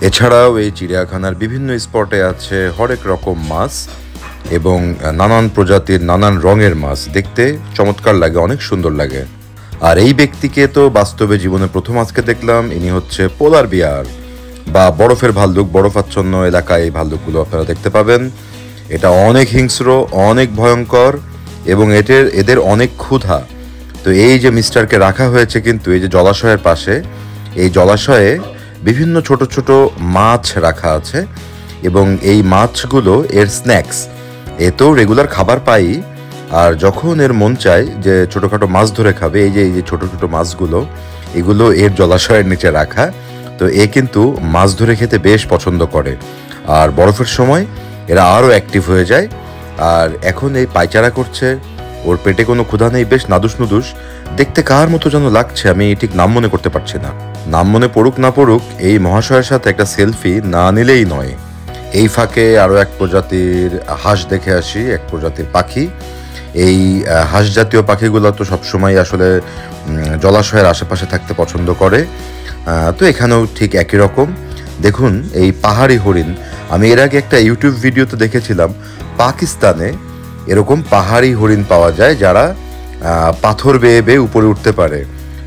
এছাড়াও এই চিড়িয়াখানার বিভিন্ন স্পটে আছে হরেক রকম মাছ এবং নানান প্রজাতির নানান রঙের মাছ। দেখতে চমৎকার লাগে, অনেক সুন্দর লাগে। আর এই ব্যক্তিকে তো বাস্তবে জীবনে প্রথম আজকে দেখলাম। ইনি হচ্ছে পোলার বিয়ার বা বরফের ভাল্লুক। বরফাচ্ছন্ন এলাকায় এই ভাল্লুকগুলো আপনারা দেখতে পাবেন। এটা অনেক হিংস্র, অনেক ভয়ঙ্কর এবং এদের অনেক ক্ষুধা। তো এই যে মিস্টারকে রাখা হয়েছে কিন্তু এই যে জলাশয়ের পাশে, এই জলাশয়ে বিভিন্ন ছোট ছোট মাছ রাখা আছে এবং এই মাছগুলো এর স্ন্যাক্স। এ তো রেগুলার খাবার পাই, আর যখন এর মন চায় যে ছোটোখাটো মাছ ধরে খাবে, এই যে ছোট ছোট মাছগুলো, এগুলো এর জলাশয়ের নিচে রাখা। তো এ কিন্তু মাছ ধরে খেতে বেশ পছন্দ করে, আর বরফের সময় এরা আরও অ্যাক্টিভ হয়ে যায়। আর এখন এই পায়চারা করছে, ওর পেটে কোনো ক্ষুধা নেই, বেশ নাদুস নুদুস দেখতে। কার মতো যেন লাগছে, আমি ঠিক নাম মনে করতে পারছি না। নাম মনে পড়ুক না পড়ুক, এই মহাশয়ের সাথে একটা সেলফি না নিলেই নয়। এই ফাঁকে আরও এক প্রজাতির হাঁস দেখে আসি, এক প্রজাতির পাখি। এই হাঁস জাতীয় পাখিগুলো তো সবসময় আসলে জলাশয়ের আশেপাশে থাকতে পছন্দ করে। তো এখানেও ঠিক একই রকম। দেখুন এই পাহাড়ি হরিণ, আমি এর আগে একটা ইউটিউব ভিডিওতে দেখেছিলাম পাকিস্তানে এরকম পাহাড়ি হরিণ পাওয়া যায় যারা পাথর বেয়ে বেয়ে উপরে উঠতে পারে।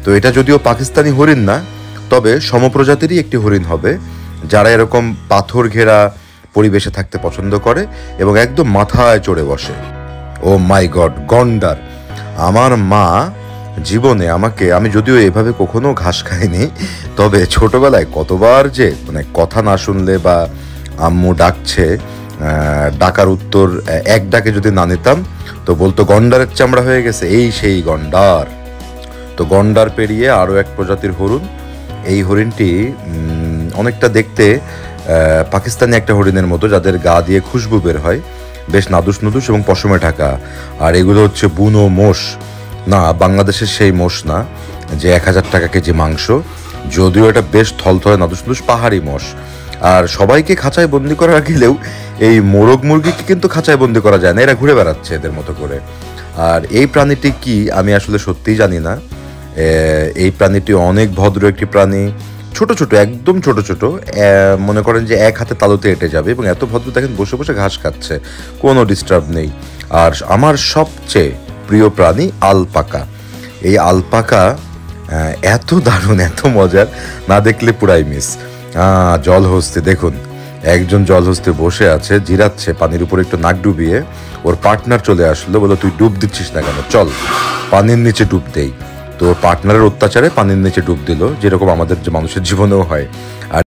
তো এটা যদিও পাকিস্তানি হরিণ না, তবে সমপ্রজাতিরই একটি হরিণ হবে যারা এরকম পাথর ঘেরা পরিবেশে থাকতে পছন্দ করে এবং একদম মাথায় চড়ে বসে। ও মাই গড, গন্ডার! আমার মা জীবনে আমাকে, আমি যদিও এভাবে কখনো ঘাস খাইনি, তবে ছোটবেলায় কতবার যে মানে কথা না শুনলে বা আম্মু ডাকছে, ডাকার উত্তর এক ডাকে যদি না নিতাম তো বলতো গন্ডারের চামড়া হয়ে গেছে, এই সেই গন্ডার। তো গন্ডার পেরিয়ে আরও এক প্রজাতির হরিণ। এই হরিণটি অনেকটা দেখতে পাকিস্তানি একটা হরিণের মতো, যাদের গা দিয়ে খুশবু বের হয়, বেশ নাদুস নুদুস এবং পশমে ঢাকা। আর এগুলো হচ্ছে বুনো মোষ, না বাংলাদেশের সেই মোষ না যে 1000 টাকা কেজি মাংস, যদিও এটা বেশ থলথলে নাদুস নুদুস পাহাড়ি মোষ। আর সবাইকে খাঁচায় বন্দি করা গেলেও এই মোরগ মুরগিকে কিন্তু খাঁচায় বন্দি করা যায় না, এরা ঘুরে বেড়াচ্ছে এদের মতো করে। আর এই প্রাণীটি কি আমি আসলে সত্যিই জানি না। এই প্রাণীটি অনেক ভদ্র একটি প্রাণী, ছোট ছোট, একদম ছোট ছোট, মনে করেন যে এক হাতে তালুতে এঁটে যাবে, এবং এত ভদ্র দেখেন বসে বসে ঘাস খাচ্ছে, কোনো ডিস্টার্ব নেই। আর আমার সবচেয়ে প্রিয় প্রাণী আলপাকা। এই আলপাকা এত দারুণ, এত মজার, না দেখলে পুরাই মিস। জলহস্তি দেখুন, একজন জলহস্তি বসে আছে, জিরাচ্ছে পানির উপর একটু নাক ডুবিয়ে। ওর পার্টনার চলে আসলো, বলো তুই ডুব দিচ্ছিস না কেন, চল পানির নিচে ডুব দেই। তো পার্টনারের অত্যাচারে পানির নিচে ডুব দিল, যেরকম আমাদের যে মানুষের জীবনেও হয়। আর